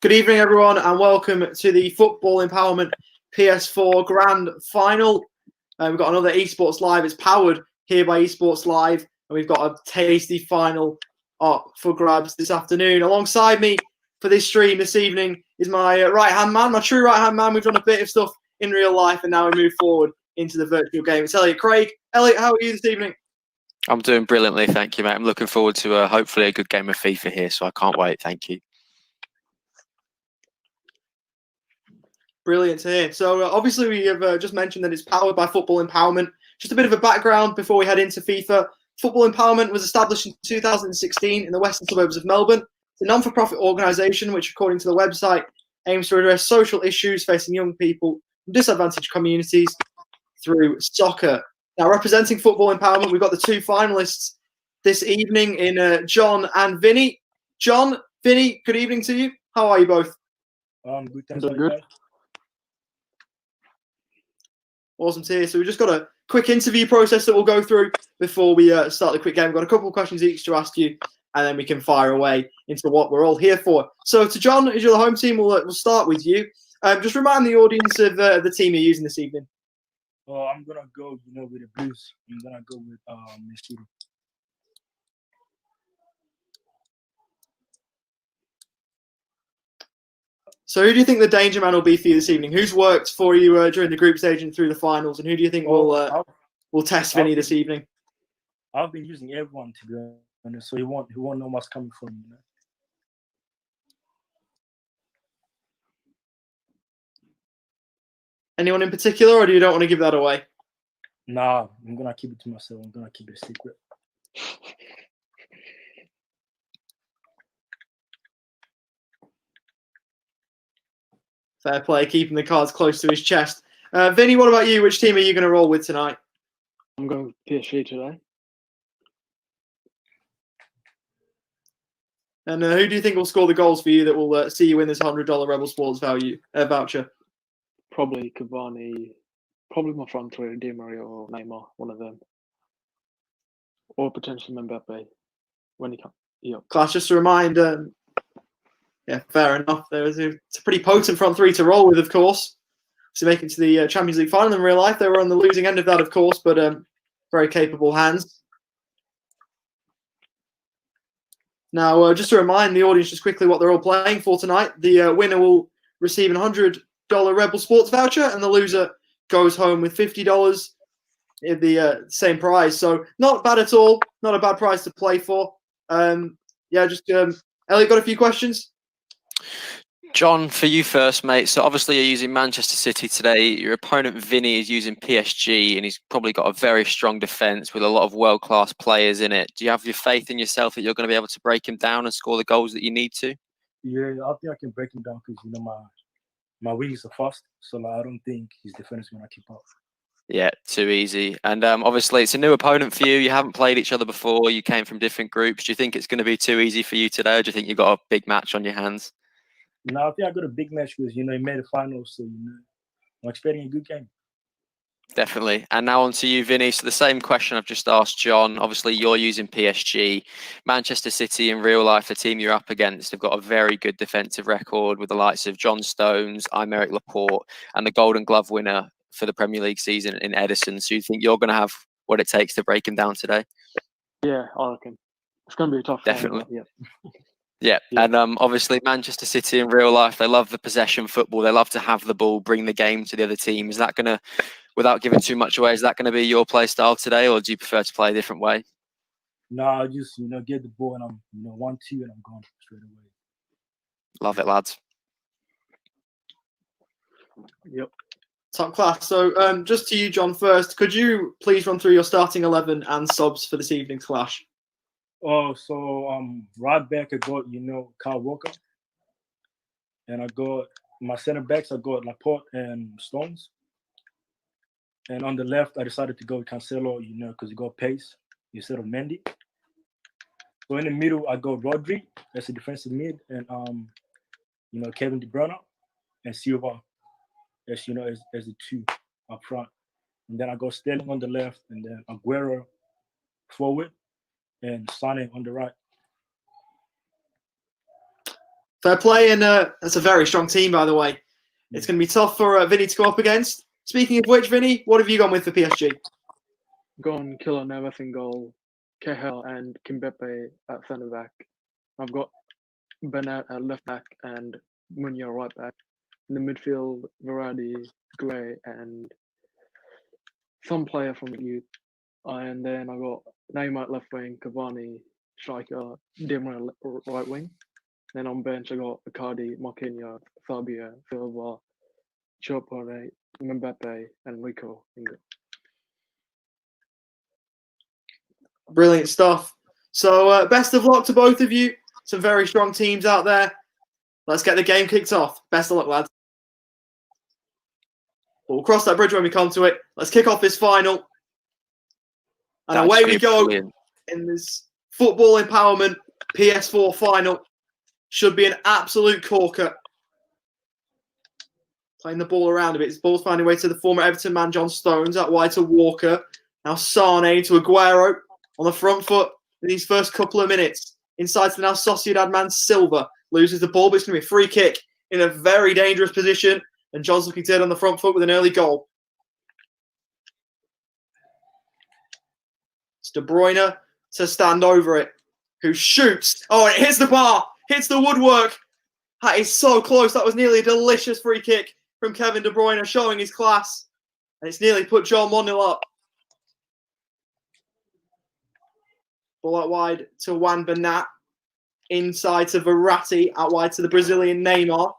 Good evening, everyone, and welcome to the Football Empowerment PS4 Grand Final. We've got another Esports Live. It's powered here by Esports Live, and we've got a tasty final up for grabs this afternoon. Alongside me for this stream this evening is my right-hand man, my true right-hand man. We've done a bit of stuff in real life, and now we move forward into the virtual game. It's Elliot Craig. Elliot, how are you this evening? I'm doing brilliantly, thank you, mate. I'm looking forward to hopefully a good game of FIFA here, so I can't wait. Thank you. Brilliant to hear. So obviously we have just mentioned that it's powered by Football Empowerment. Just a bit of a background before we head into FIFA. Football Empowerment was established in 2016 in the western suburbs of Melbourne. It's a non-for-profit organisation which, according to the website, aims to address social issues facing young people from disadvantaged communities through soccer. Now, representing Football Empowerment, we've got the two finalists this evening in John and Vinny. John, Vinny, good evening to you. How are you both? Good, thanks. Good. Awesome to hear. So we've just got a quick interview process that we'll go through before we start the quick game. We've got a couple of questions each to ask you, and then we can fire away into what we're all here for. So to John, as you're the home team, we'll start with you. Just remind the audience of the team you're using this evening. I'm gonna go, with the Blues. I'm gonna go with Messi. So who do you think the danger man will be for you this evening? Who's worked for you during the group stage and through the finals, and who do you think will test Vinny this evening? I've been using everyone, to be honest, so he won't know what's coming from me. Anyone in particular, or do you don't want to give that away? Nah, I'm gonna keep it to myself. I'm gonna keep it a secret. Fair play, keeping the cards close to his chest. Vinny, what about you? Which team are you going to roll with tonight? I'm going PSG today. And who do you think will score the goals for you that will see you win this $100 Rebel Sports voucher? Probably Cavani. Probably my front three, Di Maria or Neymar, one of them. Or potentially Mbappe when he comes. Yep. Class, just to remind, yeah, fair enough. It's a pretty potent front three to roll with, of course. To make it to the Champions League final in real life. They were on the losing end of that, of course, but very capable hands. Now, just to remind the audience just quickly what they're all playing for tonight. The winner will receive a $100 Rebel Sports voucher, and the loser goes home with $50 in the same prize. So not bad at all. Not a bad prize to play for. Yeah, just Elliot, got a few questions? John, for you first, mate. So obviously you're using Manchester City today. Your opponent Vinny is using PSG, and he's probably got a very strong defence with a lot of world-class players in it. Do you have your faith in yourself that you're going to be able to break him down and score the goals that you need to? Yeah, I think I can break him down because my wings are fast, so I don't think his defence is going to keep up. Yeah, too easy. And obviously it's a new opponent for you. You haven't played each other before. You came from different groups. Do you think it's going to be too easy for you today, or do you think you've got a big match on your hands? No, I think I got a big match because, he made the finals, so, I'm expecting a good game. Definitely. And now on to you, Vinny. So the same question I've just asked John. Obviously, you're using PSG. Manchester City in real life, the team you're up against, have got a very good defensive record with the likes of John Stones, Aymeric Laporte, and the Golden Glove winner for the Premier League season in Edison. So you think you're going to have what it takes to break him down today? Yeah, I reckon. It's going to be a tough Definitely. game. Yeah, and obviously Manchester City in real life, they love the possession football. They love to have the ball, bring the game to the other team. Is that going to, without giving too much away, is that going to be your play style today, or do you prefer to play a different way? No, I just, get the ball and I'm, 1-2 and I'm gone straight away. Love it, lads. Yep. Top class. So just to you, John, first, could you please run through your starting 11 and subs for this evening's clash? Oh, so right back I got, Kyle Walker. And I got my center backs, I got Laporte and Stones. And on the left, I decided to go with Cancelo, because he got pace instead of Mendy. So in the middle, I got Rodri as a defensive mid, and Kevin De Bruyne and Silva as as the two up front. And then I got Sterling on the left, and then Aguero forward, and Sane on the right. Fair play, and that's a very strong team, by the way. It's going to be tough for Vinny to go up against. Speaking of which, Vinny, what have you gone with for PSG? Gone Killer Navas in goal, Cahill and Kimpembe at centre back. I've got Bennett at left back and Munya right back. In the midfield, Verratti, Gray, and some player from the youth. And then I got Neymar at left wing, Cavani striker, Di Maria right wing. Then on bench I got Icardi, Marquinhos, Fabio, Silva, Chopore, Mbappe, and Rico. Brilliant stuff. So best of luck to both of you. Some very strong teams out there. Let's get the game kicked off. Best of luck, lads. We'll cross that bridge when we come to it. Let's kick off this final. And away we go in this football empowerment PS4 final. Should be an absolute corker. Playing the ball around a bit. This ball's finding way to the former Everton man, John Stones, out wide to Walker. Now Sane to Aguero on the front foot in these first couple of minutes. Inside to now Sociedad man Silva. Loses the ball, but it's going to be a free kick in a very dangerous position. And John's looking to hit on the front foot with an early goal. It's De Bruyne to stand over it. Who shoots. Oh, it hits the bar. Hits the woodwork. That is so close. That was nearly a delicious free kick from Kevin De Bruyne, showing his class. And it's nearly put John 1-0 up. Ball out wide to Juan Bernat. Inside to Verratti. Out wide to the Brazilian Neymar.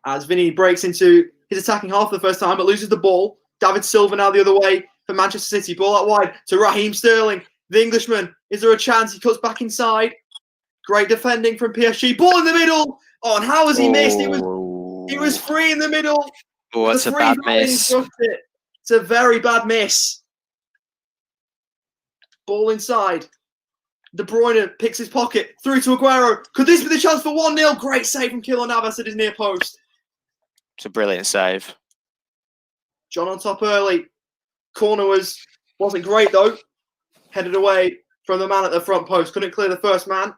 As Vinny breaks into his attacking half for the first time, but loses the ball. David Silva now the other way for Manchester City. Ball out wide to Raheem Sterling. The Englishman. Is there a chance? He cuts back inside. Great defending from PSG. Ball in the middle. Oh, and how has he missed? He was free in the middle. Oh, that's a bad miss. It's a very bad miss. Ball inside. De Bruyne picks his pocket. Through to Aguero. Could this be the chance for 1-0? Great save from Keylor Navas at his near post. It's a brilliant save. John on top early. Corner wasn't great though. Headed away from the man at the front post. Couldn't clear the first man.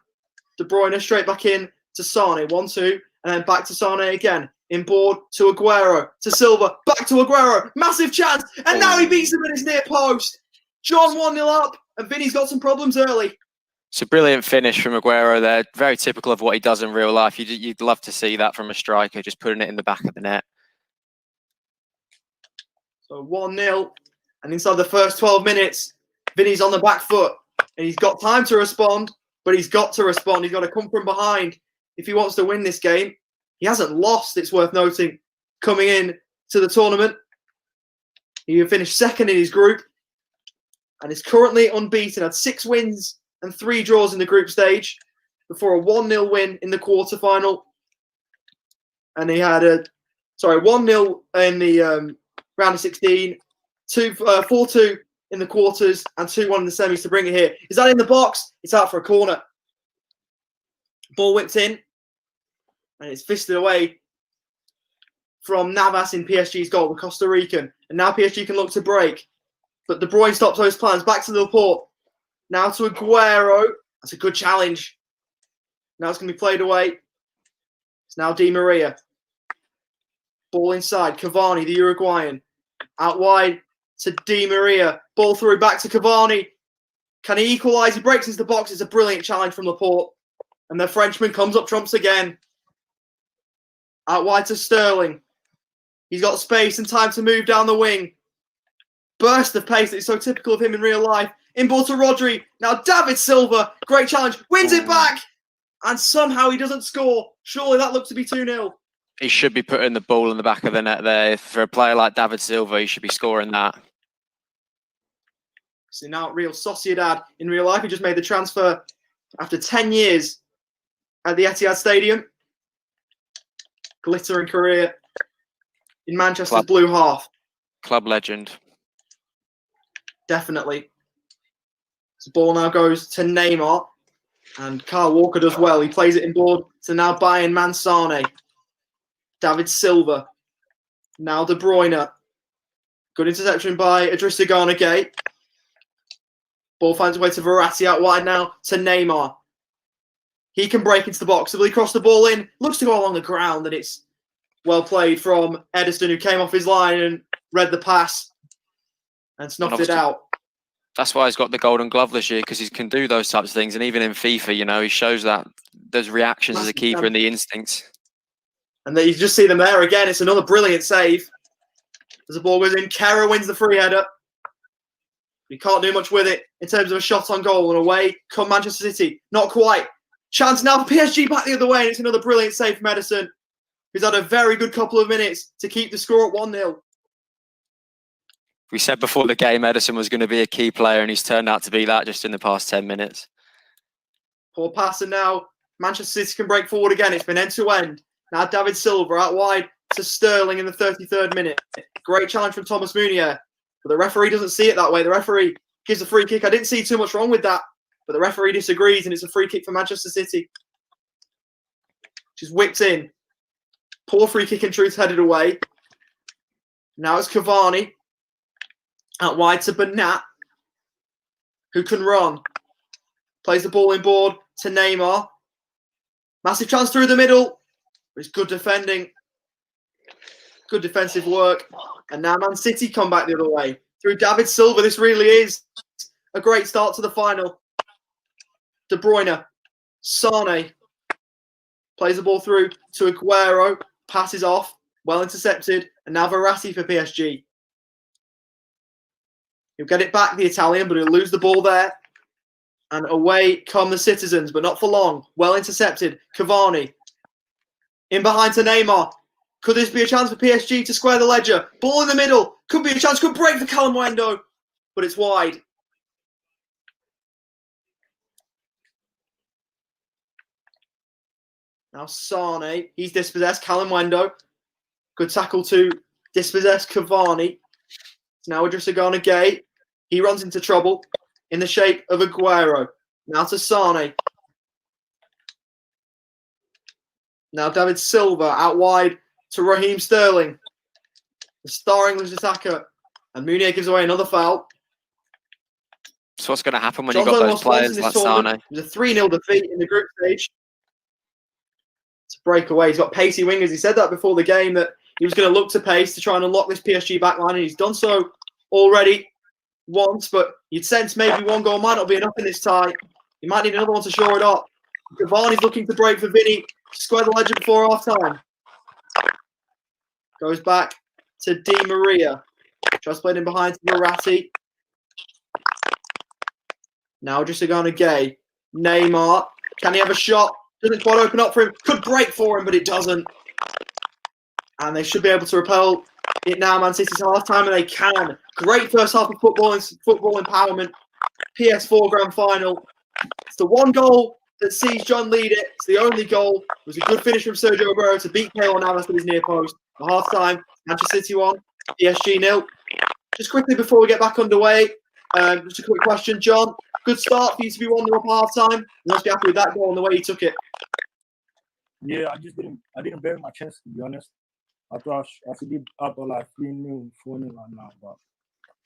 De Bruyne straight back in to Sane. 1-2. And then back to Sane again. Inboard to Aguero. To Silva. Back to Aguero. Massive chance. And now he beats him at his near post. John 1-0 up. And Vinny's got some problems early. It's a brilliant finish from Aguero there. Very typical of what he does in real life. You'd love to see that from a striker, just putting it in the back of the net. So 1-0. And inside the first 12 minutes, Vinny's on the back foot. And he's got time to respond, but he's got to respond. He's got to come from behind if he wants to win this game. He hasn't lost, it's worth noting, coming in to the tournament. He finished second in his group and is currently unbeaten. Had 6 wins and 3 draws in the group stage before a 1-0 win in the quarterfinal. And he had 1-0 in the round of 16, 4-2 in the quarters, and 2-1 in the semis to bring it here. Is that in the box? It's out for a corner. Ball whipped in, and it's fisted away from Navas in PSG's goal, the Costa Rican. And now PSG can look to break. But De Bruyne stops those plans. Back to Laporte. Now to Aguero. That's a good challenge. Now it's going to be played away. It's now Di Maria. Ball inside. Cavani, the Uruguayan. Out wide to Di Maria. Ball through back to Cavani. Can he equalise? He breaks into the box. It's a brilliant challenge from Laporte. And the Frenchman comes up trumps again. Out wide to Sterling. He's got space and time to move down the wing. Burst of pace that is so typical of him in real life. Inboard to Rodri. Now David Silva. Great challenge. Wins it back. And somehow he doesn't score. Surely that looked to be 2-0. He should be putting the ball in the back of the net there. For a player like David Silva, he should be scoring that. So now Real Sociedad in real life. He just made the transfer after 10 years at the Etihad Stadium. Glittering career in Manchester's blue half. Club legend. Definitely. The ball now goes to Neymar. And Kyle Walker does well. He plays it inboard to now Bayern man Sane. David Silva. Now De Bruyne. Good interception by Idrissa Gana Gueye. Ball finds its way to Verratti out wide now to Neymar. He can break into the box. Will he cross the ball in? Looks to go along the ground, and it's well played from Edison, who came off his line and read the pass and snuffed it out. That's why he's got the Golden Glove this year, because he can do those types of things. And even in FIFA, you know, he shows that those reactions as a keeper and the instincts. And then you just see them there again. It's another brilliant save. As the ball goes in, Kera wins the free header. You can't do much with it in terms of a shot on goal, and away come Manchester City. Not quite. Chance now for PSG back the other way, and it's another brilliant save from Edison, who's had a very good couple of minutes to keep the score at 1-0. We said before the game Edison was going to be a key player, and he's turned out to be that just in the past 10 minutes. Poor pass, and now Manchester City can break forward again. It's been end-to-end. Now David Silva out wide to Sterling in the 33rd minute. Great challenge from Thomas Munier. But the referee doesn't see it that way. The referee gives a free kick. I didn't see too much wrong with that. But the referee disagrees, and it's a free kick for Manchester City. She's whipped in. Poor free kick in truth, headed away. Now it's Cavani. Out wide to Bernat, who can run. Plays the ball inboard to Neymar. Massive chance through the middle. It's good defending. Good defensive work. And now Man City come back the other way. Through David Silva, this really is a great start to the final. De Bruyne. Sane. Plays the ball through to Aguero. Passes off. Well intercepted. And now Verratti for PSG. He'll get it back, the Italian, but he'll lose the ball there. And away come the citizens, but not for long. Well intercepted. Cavani. In behind to Neymar. Could this be a chance for PSG to square the ledger? Ball in the middle. Could be a chance. Could break for Calimundo. But it's wide. Now Sane. He's dispossessed. Calimundo. Good tackle to dispossess Cavani. It's now Idrissa Gay. He runs into trouble in the shape of Aguero. Now to Sane. Now David Silva out wide to Raheem Sterling. The star English attacker. And Munier gives away another foul. So what's going to happen when you've got those players like Sane? It was a 3-0 defeat in the group stage. It's a breakaway. He's got pacey wingers. He said that before the game, that he was going to look to pace to try and unlock this PSG backline, and he's done so already once, but you'd sense maybe one goal might not be enough in this tie. You might need another one to shore it up. Cavani's looking to break for Vinny to square the ledger before half-time. Goes back to Di Maria. Just played in behind to Verratti. Now Idrissa Gay. Neymar. Can he have a shot? Doesn't quite open up for him. Could break for him, but it doesn't. And they should be able to repel it now. Man City's half-time, and they can. Great first half of football empowerment. PS4 grand final. It's the one goal that sees John lead it. It's the only goal. It was a good finish from Sergio Aguero to beat Keylor Navas with his near post. For half-time, Manchester City 1, PSG 0. Just quickly before we get back underway, just a quick question, John. Good start for you to be 1-0 up half-time. You must be happy with that goal and the way you took it. Yeah, I didn't bury my chance, to be honest. I thought I should be up like 3-0, 4-0 now, but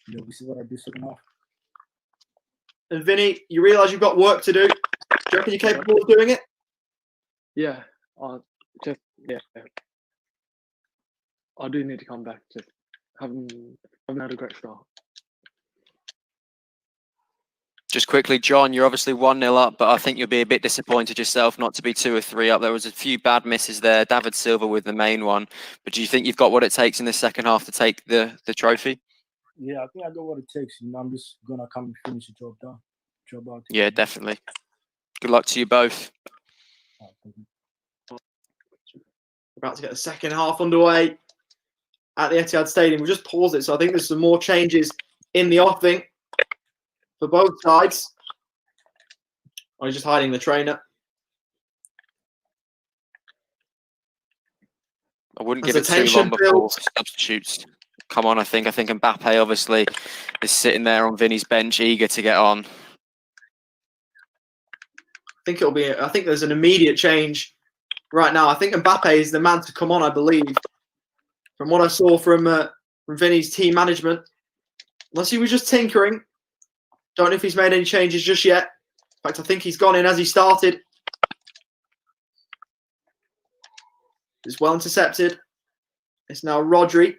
yeah, we see what I did second half. And Vinny, you realise you've got work to do. Do you reckon you're capable of doing it? Yeah, I do need to come back. Just haven't had a great start. Just quickly, John, you're obviously 1-0 up, but I think you'll be a bit disappointed yourself not to be 2 or 3 up. There was a few bad misses there. David Silva with the main one. But do you think you've got what it takes in the second half to take the trophy? Yeah, I think I got what it takes. You know, I'm just going to come and finish the job done. Yeah, definitely. Good luck to you both. About to get the second half underway at the Etihad Stadium. We'll just pause it. So I think there's some more changes in the offing for both sides. Or he's just hiding the trainer. I wouldn't give it too long before substitutes come on. I think Mbappe obviously is sitting there on Vinny's bench, eager to get on. I think there's an immediate change right now. I think Mbappe is the man to come on, I believe. From what I saw from Vinny's team management. Unless he was just tinkering. Don't know if he's made any changes just yet. In fact, I think he's gone in as he started. It's well intercepted. It's now Rodri.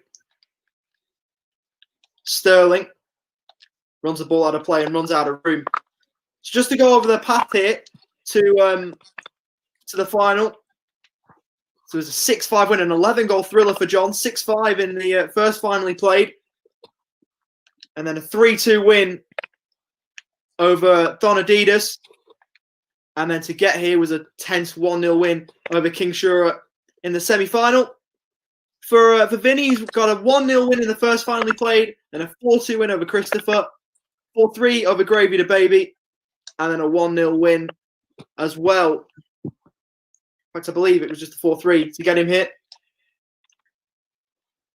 Sterling runs the ball out of play and runs out of room. So just to go over the path here to the final. So it was a 6-5 win, an 11-goal thriller for John. 6-5 in the first final he played. And then a 3-2 win over Don Adidas. And then to get here was a tense 1-0 win over King Shura in the semi-final. For Vinny, he's got a 1-0 win in the first final he played, and a 4-2 win over Christopher, 4-3 over Gravy the Baby, and then a 1-0 win as well. In fact, I believe it was just a 4-3 to get him hit.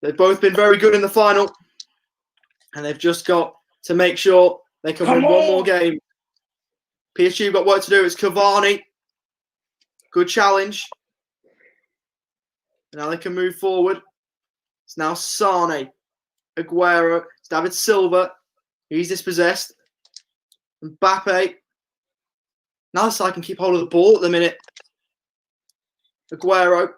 They've both been very good in the final, and they've just got to make sure they can win one more game. PSG have got work to do. It's Cavani. Good challenge. Now they can move forward. It's now Sane, Aguero, it's David Silva. He's dispossessed. Mbappe. Now the side can keep hold of the ball at the minute. Aguero.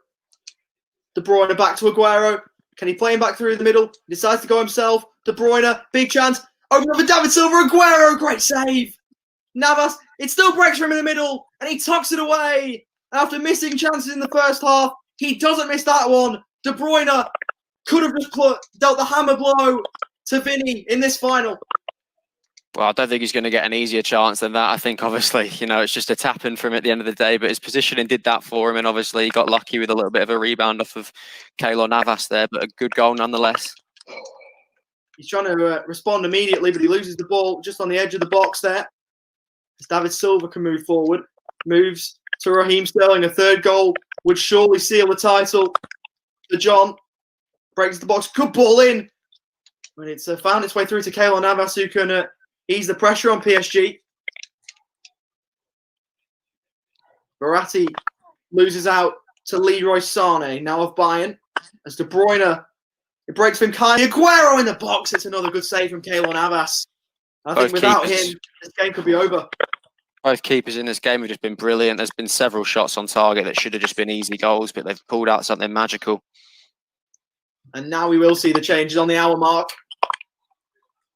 De Bruyne back to Aguero. Can he play him back through the middle? He decides to go himself. De Bruyne, big chance. Open up for David Silva. Aguero, great save. Navas, it still breaks for him in the middle, and he tucks it away. After missing chances in the first half, he doesn't miss that one. De Bruyne could have just dealt the hammer blow to Vinny in this final. Well, I don't think he's going to get an easier chance than that. I think, obviously, it's just a tap-in for him at the end of the day, but his positioning did that for him, and obviously he got lucky with a little bit of a rebound off of Keylor Navas there, but a good goal nonetheless. He's trying to respond immediately, but he loses the ball just on the edge of the box there. As David Silva can move forward, moves to Raheem Sterling. A third goal would surely seal the title. To John, breaks the box, good ball in. When it's found its way through to Keylor Navas, who can ease the pressure on PSG. Verratti loses out to Leroy Sané, now of Bayern. As De Bruyne, it breaks from Kai Aguero in the box. It's another good save from Keylor Navas. I think without him, this game could be over. Both keepers in this game have just been brilliant. There's been several shots on target that should have just been easy goals, but they've pulled out something magical. And now we will see the changes on the hour mark.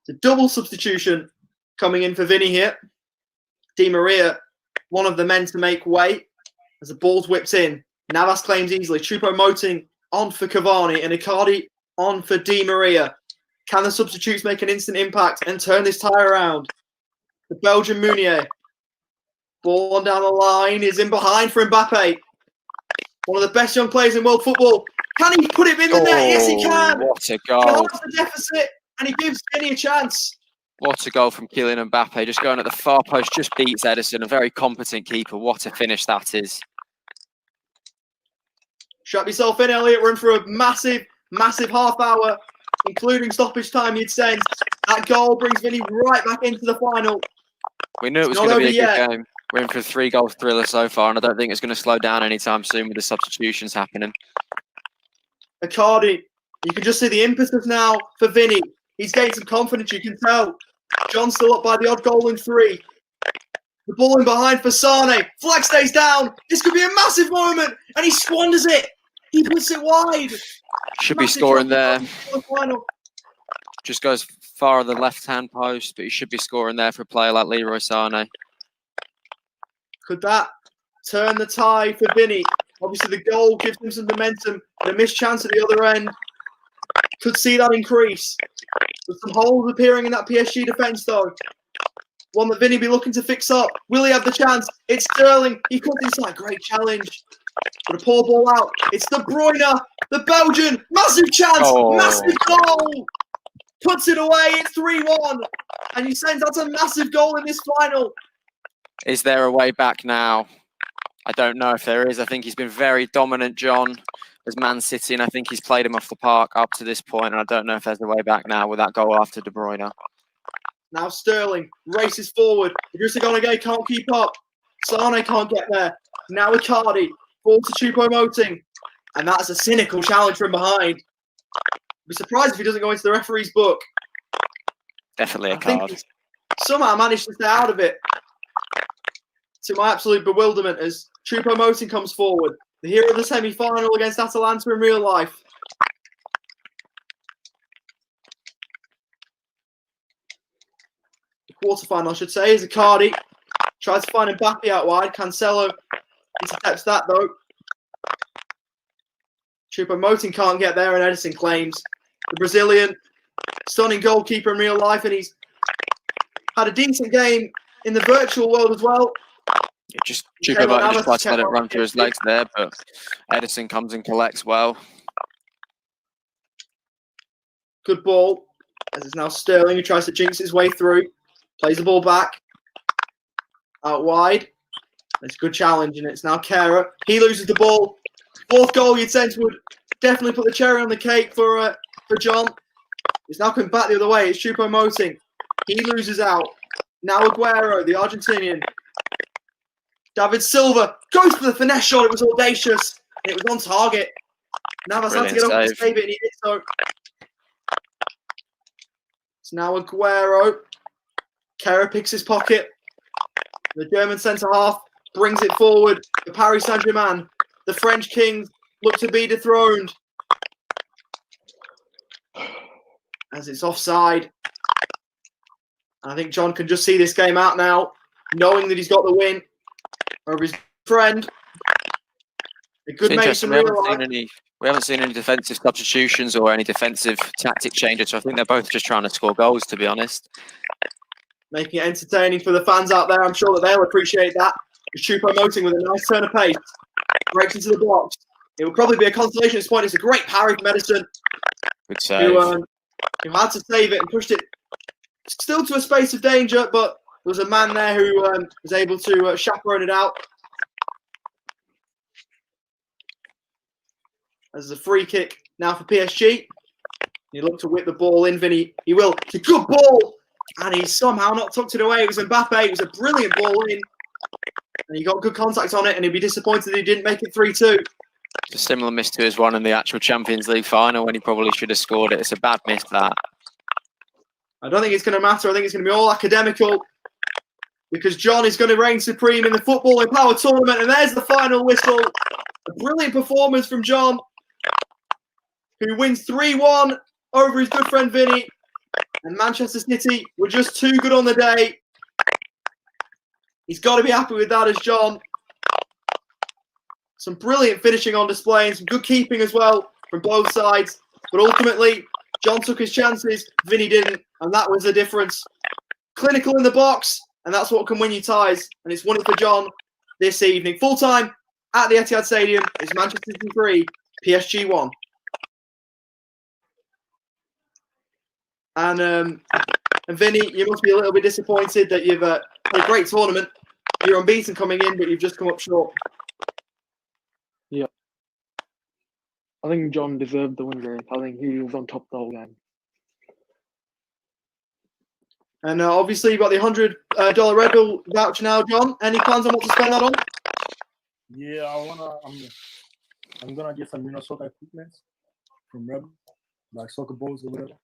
It's a double substitution coming in for Vinny here. Di Maria, one of the men to make way as the ball's whipped in. Navas claims easily. Choupo-Moting on for Cavani and Icardi on for Di Maria. Can the substitutes make an instant impact and turn this tie around? The Belgian Meunier. Ball on down the line is in behind for Mbappe. One of the best young players in world football. Can he put it in the net? Yes, he can. What a He goal. holds the deficit and he gives Vinny a chance. What a goal from Kylian Mbappe. Just going at the far post, just beats Edison. A very competent keeper. What a finish that is. Strap yourself in, Elliot. We're in for a massive, massive half hour, including stoppage time, you'd sense. That goal brings Vinny right back into the final. We knew it was going to be a good game. We're in for a 3-goal thriller so far, and I don't think it's going to slow down anytime soon with the substitutions happening. Icardi, you can just see the impetus now for Vinny. He's gained some confidence, you can tell. John's still up by the odd goal in 3. The ball in behind for Sane. Flag stays down. This could be a massive moment, and he squanders it. He puts it wide. Should be scoring there. Just goes far on the left-hand post, but he should be scoring there for a player like Leroy Sané. Could that turn the tie for Vinny? Obviously, the goal gives him some momentum. And a missed chance at the other end could see that increase. With some holes appearing in that PSG defence, though. One that Vinny be looking to fix up. Will he have the chance? It's Sterling. He cuts inside. Great challenge. But a poor ball out. It's De Bruyne, the Belgian. Massive chance. Massive goal. Puts it away. It's 3-1. And you sense that's a massive goal in this final. Is there a way back now? I don't know if there is. I think he's been very dominant, John, as Man City, and I think he's played him off the park up to this point, and I don't know if there's a way back now with that goal after De Bruyne. Now Sterling races forward. Idrissa Gana can't keep up. Sane can't get there. Now Icardi. Ball to Choupo-Moting. And that's a cynical challenge from behind. I'd be surprised if he doesn't go into the referee's book. Definitely a I think card. he's somehow managed to stay out of it. To my absolute bewilderment as Choupo-Moting comes forward. the hero of the semi-final against Atalanta in real life. The quarter-final, I should say, is Icardi. Tries to find Mbappe out wide. Cancelo intercepts that, though. Choupo-Moting can't get there, and Edison claims. The Brazilian, stunning goalkeeper in real life, and he's had a decent game in the virtual world as well. Choupo-Moting just tries to let it run through his legs there, but Edison comes and collects well. Good ball, as it's now Sterling who tries to jinx his way through. Plays the ball back. Out wide. It's a good challenge, and it's now Kehrer. He loses the ball. Fourth goal you'd sense would definitely put the cherry on the cake for John. It's now coming back the other way. It's Choupo-Moting. He loses out. Now Aguero, the Argentinian. David Silva goes for the finesse shot. It was audacious. And it was on target. Navas had to get up and save it, and he did so. It's now Aguero. Kehrer picks his pocket. The German centre-half brings it forward. The Paris Saint-Germain, the French kings, look to be dethroned. As it's offside. And I think John can just see this game out now, knowing that he's got the win over his friend. A good Mason. We haven't seen any defensive substitutions or any defensive tactic changes, so I think they're both just trying to score goals, to be honest. Making it entertaining for the fans out there. I'm sure that they'll appreciate that. Choupo-Moting with a nice turn of pace. Breaks into the box. It will probably be a consolation at this point. It's a great parry from Edison. Good save. Who had to save it and pushed it still to a space of danger, but there was a man there who was able to chaperone it out. As a free kick now for PSG. He looked to whip the ball in, Vinny. He will. It's a good ball. And he somehow not tucked it away. It was Mbappe. It was a brilliant ball in. And he got good contact on it, and he'd be disappointed that he didn't make it 3-2. It's a similar miss to his one in the actual Champions League final when he probably should have scored it. It's a bad miss, that. I don't think it's going to matter. I think it's going to be all academical because John is going to reign supreme in the Football in Power tournament. And there's the final whistle. A brilliant performance from John, who wins 3-1 over his good friend Vinny. And Manchester City were just too good on the day. He's got to be happy with that as John. Some brilliant finishing on display and some good keeping as well from both sides. But ultimately, John took his chances, Vinny didn't, and that was the difference. Clinical in the box, and that's what can win you ties. And it's won it for John this evening. Full time at the Etihad Stadium. It's Manchester City 3, PSG 1. And Vinny, you must be a little bit disappointed that you've played a great tournament. You're unbeaten coming in, but you've just come up short. Yeah. I think John deserved the win there. I think he was on top the whole game. And obviously, you've got the $100 Rebel voucher now, John. Any plans on what to spend that on? Yeah, I'm gonna get some Minnesota equipment from Rebel, like soccer balls or whatever.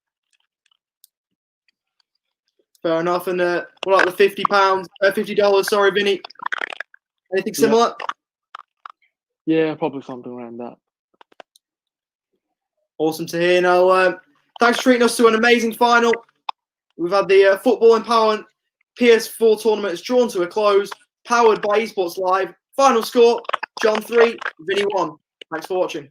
Fair enough. And what about the $50? Sorry, Vinny. Anything similar? Yeah, probably something around that. Awesome to hear. Now, thanks for treating us to an amazing final. We've had the Football Empowerment PS4 tournament is drawn to a close, powered by Esports Live. Final score, John 3, Vinny 1. Thanks for watching.